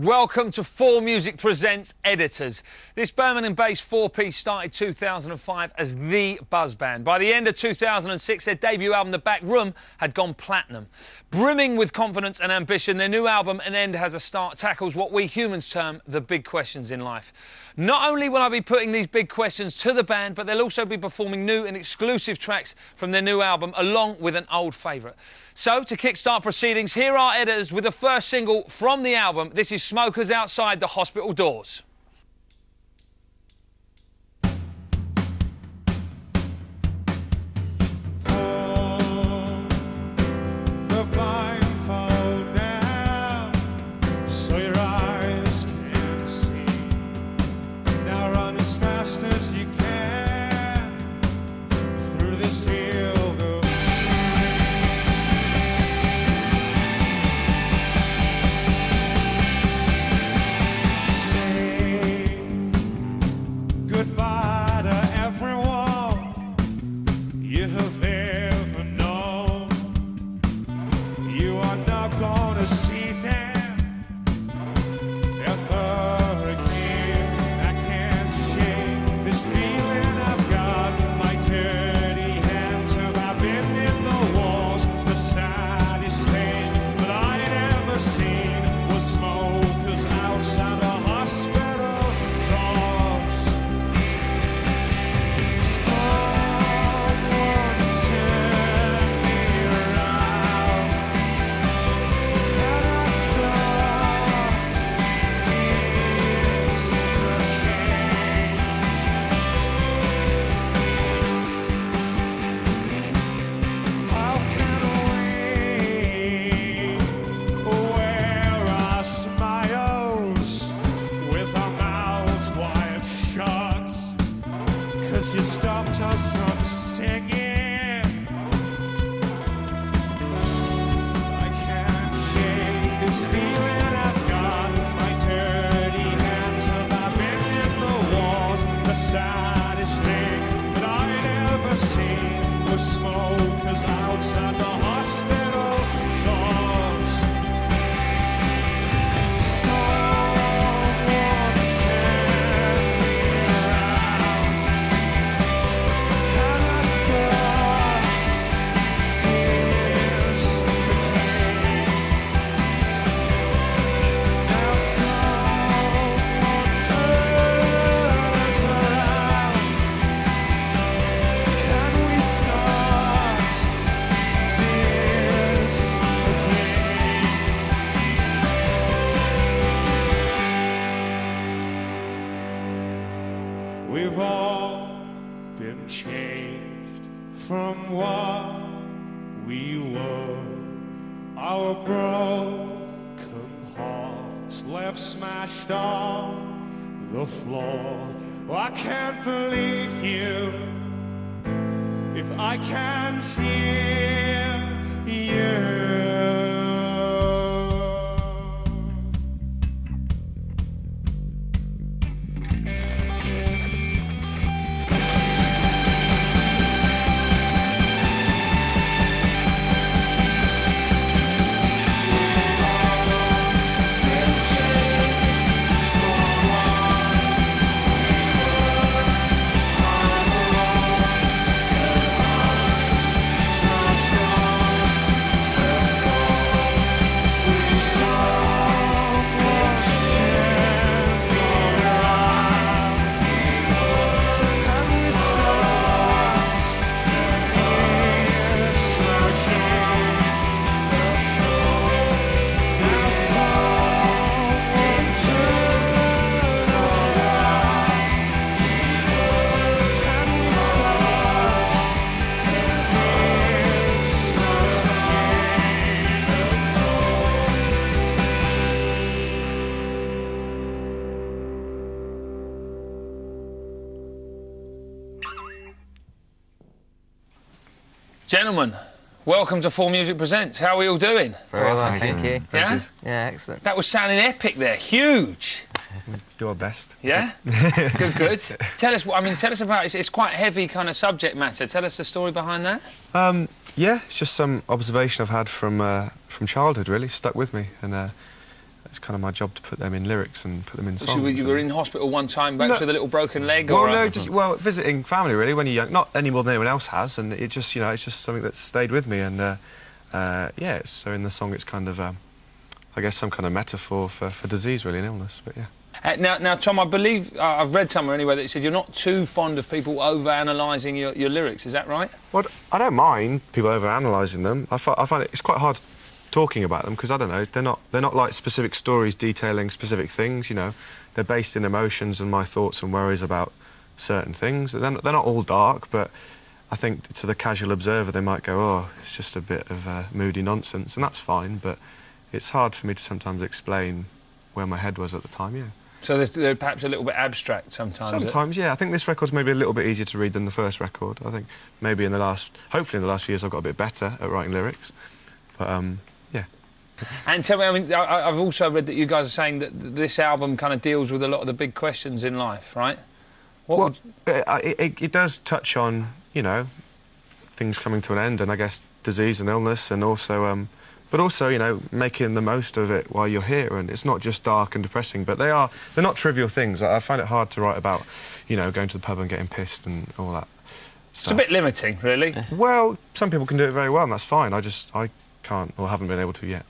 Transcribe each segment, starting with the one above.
Welcome to 4Music Presents Editors. This Birmingham-based four-piece started 2005 as the buzz band. By the end of 2006, their debut album, The Back Room, had gone platinum. Brimming with confidence and ambition, their new album, An End Has a Start, tackles what we humans term the big questions in life. Not only will I be putting these big questions to the band, but they'll also be performing new and exclusive tracks from their new album, along with an old favourite. So, to kickstart proceedings, here are Editors with the first single from the album. This is Smokers Outside the Hospital Doors. You stopped us from singing. I can't shake this feeling I've got. My dirty hands have been in the walls. The saddest thing that I'd ever seen was smokers outside the hospital doors. We've all been changed from what we were. Our broken hearts left smashed on the floor. I can't believe you if I can't hear you. Gentlemen, welcome to 4Music Presents. How are we all doing? Very well, thank you. Yeah? Yeah, excellent. That was sounding epic there, huge. Do our best. Yeah? Good, good. Tell us, tell us about, it's quite heavy kind of subject matter. Tell us the story behind that. Yeah, it's just some observation I've had from childhood, really, stuck with me. And it's kind of my job to put them in lyrics and put them in songs. So you were in hospital one time, back with a little broken leg? Well, or no, just visiting family really when you're young. Not any more than anyone else has, and it just it's just something that's stayed with me. And so in the song it's kind of I guess some kind of metaphor for disease really, and illness. But yeah. Now, Tom, I believe I've read somewhere anyway that you said you're not too fond of people over-analysing your lyrics. Is that right? Well, I don't mind people over-analysing them. I find it's quite hard talking about them because I don't know, they're not like specific stories detailing specific things. They're based in emotions and my thoughts and worries about certain things. They're not all dark, but I think to the casual observer they might go, oh, it's just a bit of moody nonsense, and that's fine. But it's hard for me to sometimes explain where my head was at the time. Yeah. So they're perhaps a little bit abstract sometimes? Sometimes, yeah. I think this record's maybe a little bit easier to read than the first record. I think maybe hopefully in the last few years I've got a bit better at writing lyrics. But, yeah. And tell me, I mean, I've also read that you guys are saying that this album kind of deals with a lot of the big questions in life, right? It does touch on, things coming to an end and I guess disease and illness and also... but also, making the most of it while you're here, and it's not just dark and depressing, but they're not trivial things. I find it hard to write about, going to the pub and getting pissed and all that stuff. It's a bit limiting, really. Well, some people can do it very well, and that's fine. I can't, or haven't been able to yet.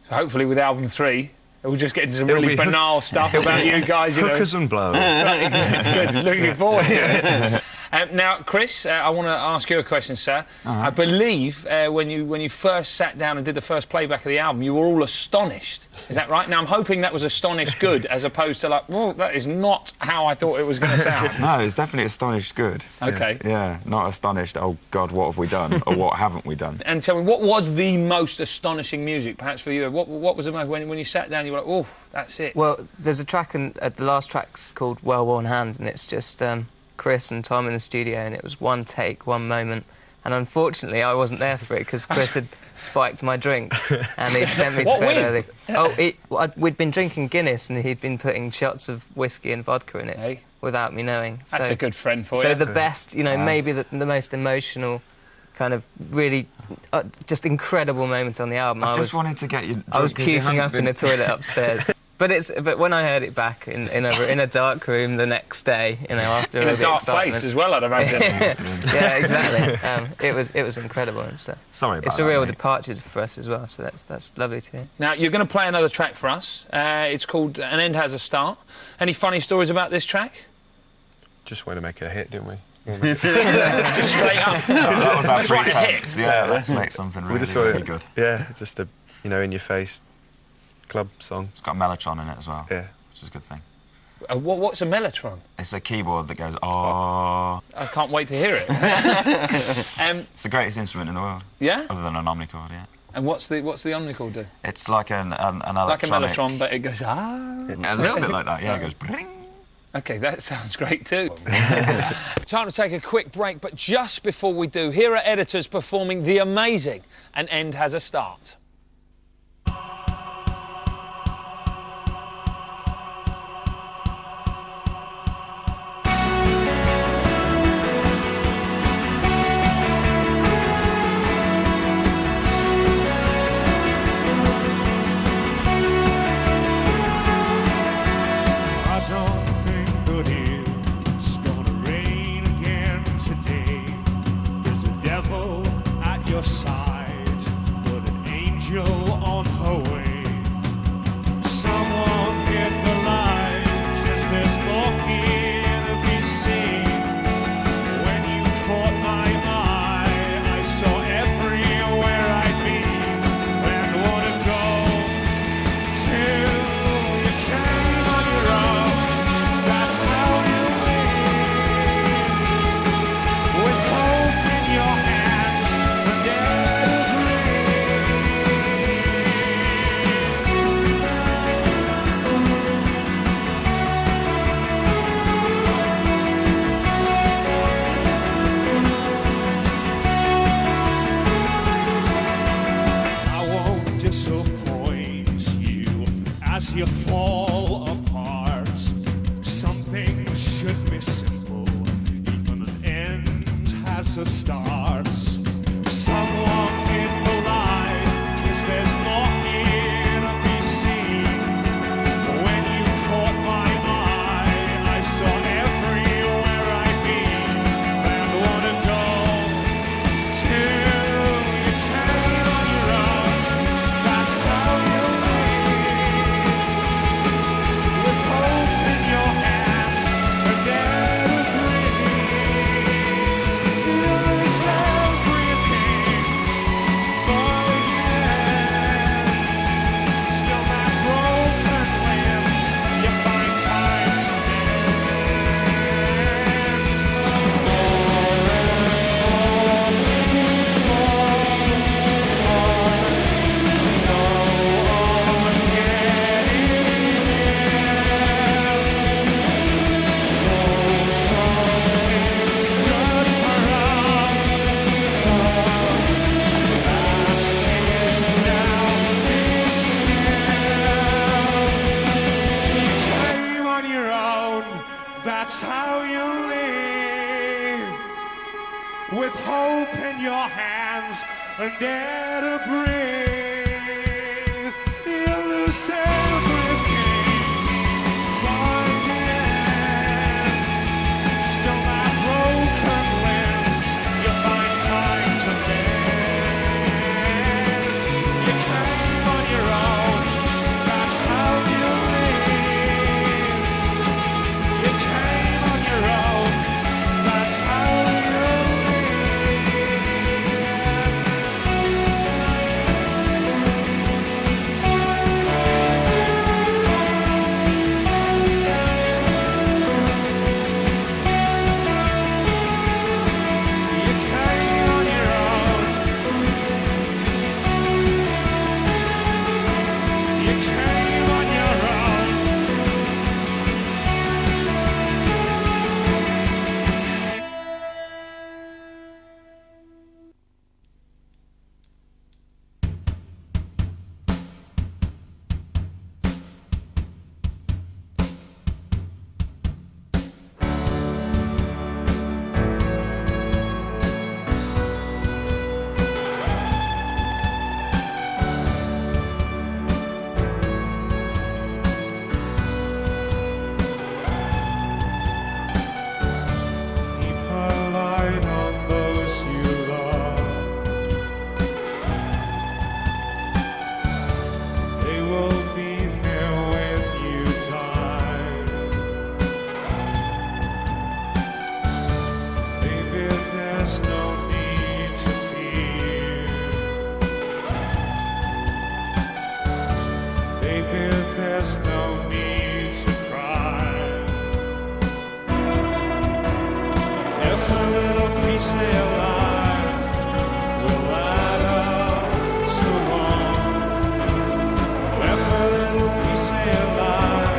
So hopefully with album 3, we'll just get into some really banal stuff about you guys, Hookers and blows. Good. Looking forward to it. Now, Chris, I want to ask you a question, sir. I believe when you first sat down and did the first playback of the album, you were all astonished. Is that right? Now, I'm hoping that was astonished good, as opposed to like, well, that is not how I thought it was going to sound. No, it's definitely astonished good. OK. Yeah, not astonished, oh, God, what have we done? Or what haven't we done? And tell me, what was the most astonishing music, perhaps, for you? What was the most, when you sat down, you were like, oh, that's it? Well, there's a track, the last track's called Well Worn Hand, and it's just... Chris and Tom in the studio, and it was one take, one moment, and unfortunately I wasn't there for it because Chris had spiked my drink and he'd sent me to bed early. We'd been drinking Guinness and he'd been putting shots of whiskey and vodka in it without me knowing. That's a good friend for you. So the best, maybe the most emotional, kind of really just incredible moment on the album. I just wanted to get you... I was puking up in the toilet upstairs. But when I heard it back in a dark room the next day, after in all a the dark excitement, place as well, I'd imagine. Yeah, exactly. It was incredible and stuff. Sorry about It's that, a real mate. departure for us as well, so that's lovely to hear. Now you're going to play another track for us. It's called "An End Has a Start." Any funny stories about this track? Just wanted to make it a hit, didn't we? Just straight up. That was our Let's write a pretext. hit. Yeah, let's make something really, really good. Yeah, just a in-your-face club song. It's got Mellotron in it as well, Yeah. which is a good thing. What's a mellotron? It's a keyboard that goes, oh. I can't wait to hear it. It's the greatest instrument in the world. Yeah? Other than an omnichord, yeah. And what's the omnichord do? It's like an electronic... Like a mellotron, but it goes, ah. A little bit like that, yeah, it goes, bling. OK, that sounds great too. Time to take a quick break, but just before we do, here are Editors performing the amazing An End Has a Start. I don't think that it's gonna rain again today. There's a devil at your side, but an angel on her way. Someone hit the light, just there's more here to be seen. When you caught my eye, I saw everywhere I'd been and wanna go till you can on your own. That's how you win. With hope in your hands and I won't disappoint you as you fall apart. Something should be simple, even an end has a start. Someone hit the light, 'cause there's more here to be seen. That's how you live, with hope in your hands and air to breathe. You lose everything by the end. Still my broken limbs, you find time to mend. You came on your own, that's how you live. You came on your own, that's how you live. You came on your own. You came on your own. Keep a light on those you love. They will be there when you die. Baby, there's no need to fear. Baby, there's no need to cry. Every little piece of your life will add up to one. Every little piece of your life,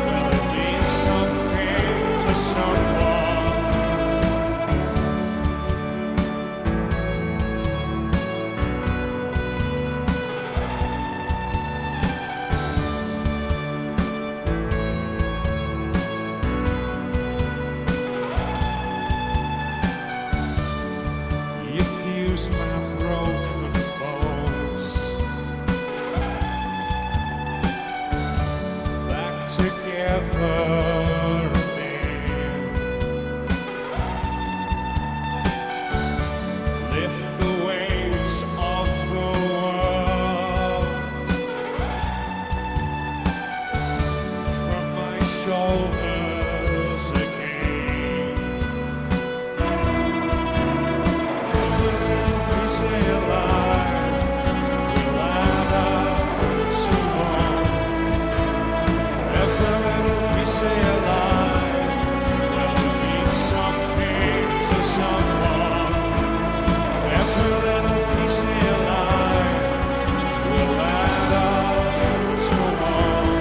well, it means something to someone. You fuse my broken bones back together again. Lift the weights of the world from my shoulders again. Say alive, will add up to one. Every little piece of your life will mean something to someone. Every little piece of your life will add up to one.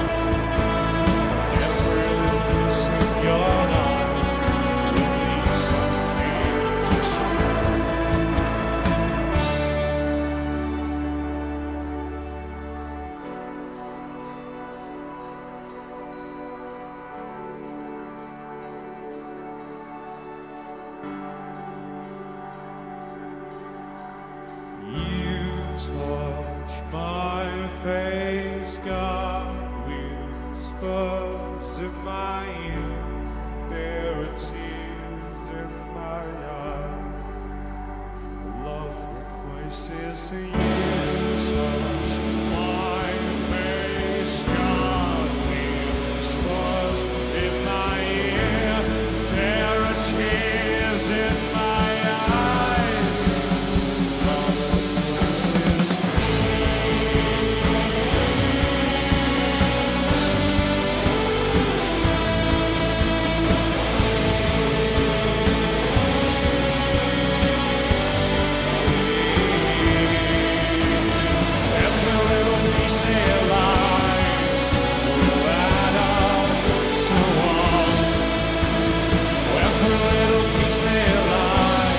Every little piece of your life will mean something to someone. You touch my face, God whispers in my ear. There are tears in my eyes. Love requests to you. Touch my face, God whispers in my ear. There are tears in my eyes. Love requests every little piece of your life will add up to one. Every little piece of your life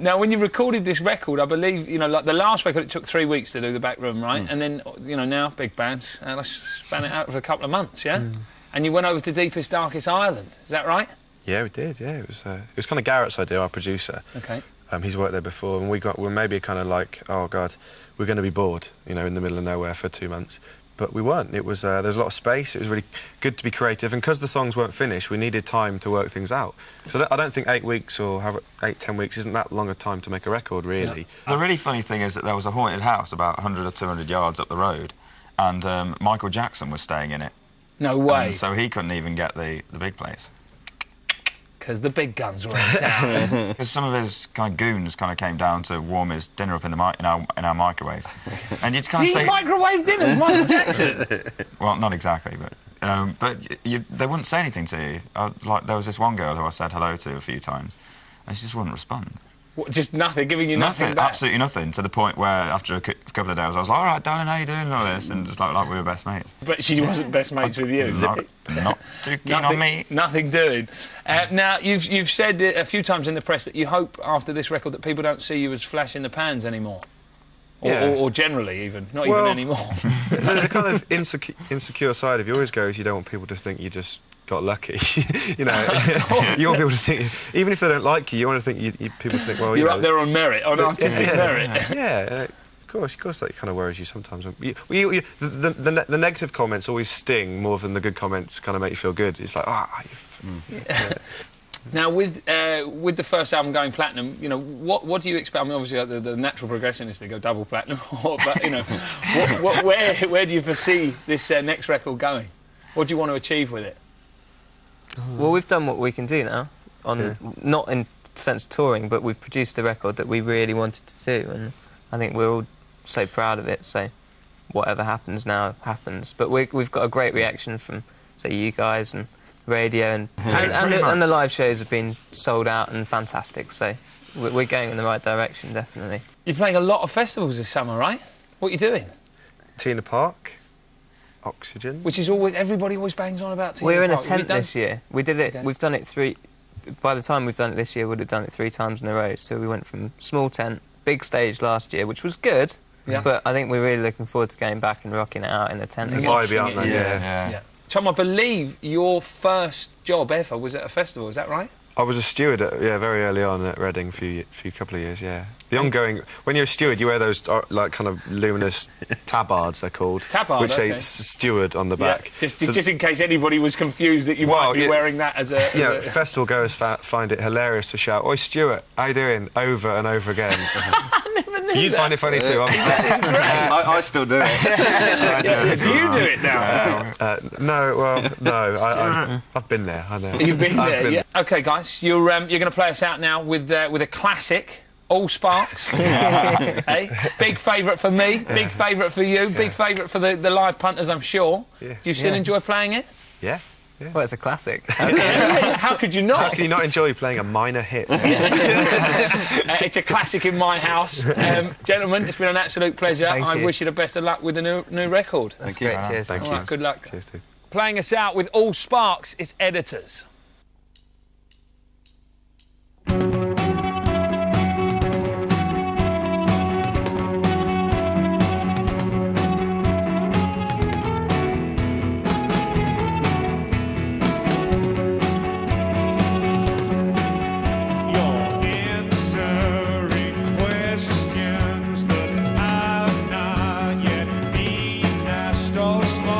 Now, when you recorded this record, I believe, like the last record, it took 3 weeks to do the back room, right? And then, now, big bands, let's span it out for a couple of months, yeah? And you went over to Deepest, Darkest Island, is that right? Yeah, we did. Yeah, it was kind of Garrett's idea, our producer. Okay. He's worked there before, and we're maybe kind of like, oh God, we're going to be bored, in the middle of nowhere for 2 months. But we weren't. It was there was a lot of space. It was really good to be creative, and because the songs weren't finished, we needed time to work things out. So I don't think 8 weeks or 8-10 weeks isn't that long a time to make a record, really. The really funny thing is that there was a haunted house about 100 or 200 yards up the road, and Michael Jackson was staying in it. No way. So he couldn't even get the big place. Because the big guns were in town. Because some of his kind of goons kind of came down to warm his dinner up in our microwave, and you'd kind of say, microwave dinners, Michael Jackson. well, not exactly, but they wouldn't say anything to you. Like there was this one girl who I said hello to a few times, and she just wouldn't respond. What, just nothing, giving you nothing back? Absolutely nothing. To the point where after a couple of days, I was like, "All right, darling, how you doing?" and all this, and just like we were best mates. But she wasn't best mates with you. Not too keen on me. Nothing doing. Now, you've said a few times in the press that you hope after this record that people don't see you as flash in the pans anymore. Or generally even, not even anymore. There's a kind of insecure side of you always goes, you don't want people to think you just got lucky. You want people to think, even if they don't like you, you want to think people think, well, you're up there on merit, on artistic merit. Yeah. Of course, that kind of worries you sometimes. The negative comments always sting more than the good comments kind of make you feel good. It's like, Now, with the first album going platinum, what do you expect? I mean, obviously, the natural progression is to go double platinum, but where do you foresee this next record going? What do you want to achieve with it? Well, we've done what we can do now, not in sense of touring, but we've produced the record that we really wanted to do, and I think we're all so proud of it. So, whatever happens now happens. But we've got a great reaction from, say, you guys and radio, and the live shows have been sold out and fantastic. So, we're going in the right direction, definitely. You're playing a lot of festivals this summer, right? What are you doing? Tina Park, Oxygen. Which is always, everybody always bangs on about Tina Park. We're in a tent this year. We did it. We've done it by the time we've done it this year, we'd have done it 3 times in a row. So we went from small tent, big stage last year, which was good. Yeah. But I think we're really looking forward to going back and rocking it out in the tent again. Vibey, aren't they? Yeah. Tom, I believe your first job ever was at a festival, is that right? I was a steward very early on at Reading for a couple of years, yeah. The ongoing... When you're a steward, you wear those, like, kind of luminous tabards, they're called. Tabard, which say steward on the back. Just in case anybody was confused that you might be wearing that as a... festival goers find it hilarious to shout, "Oi, Stuart, how you doing?" over and over again. I never knew You'd find it funny too, obviously. I still do it. Do you do it now? No, I've been there, I know. You've been there, yeah. OK, guys, you're going to play us out now with a classic, All Sparks. Hey, big favourite for me, big favourite for you, big favourite for the live punters, I'm sure. Yeah. Do you still enjoy playing it? Yeah. Well, it's a classic. How could you not? How can you not enjoy playing a minor hit? It's a classic in my house. Gentlemen, it's been an absolute pleasure. I wish you the best of luck with the new record. That's great. Cheers. Thank you. All right, good luck. Cheers, dude. Playing us out with All Sparks is Editors. Questions that have not yet been asked. All Sparks.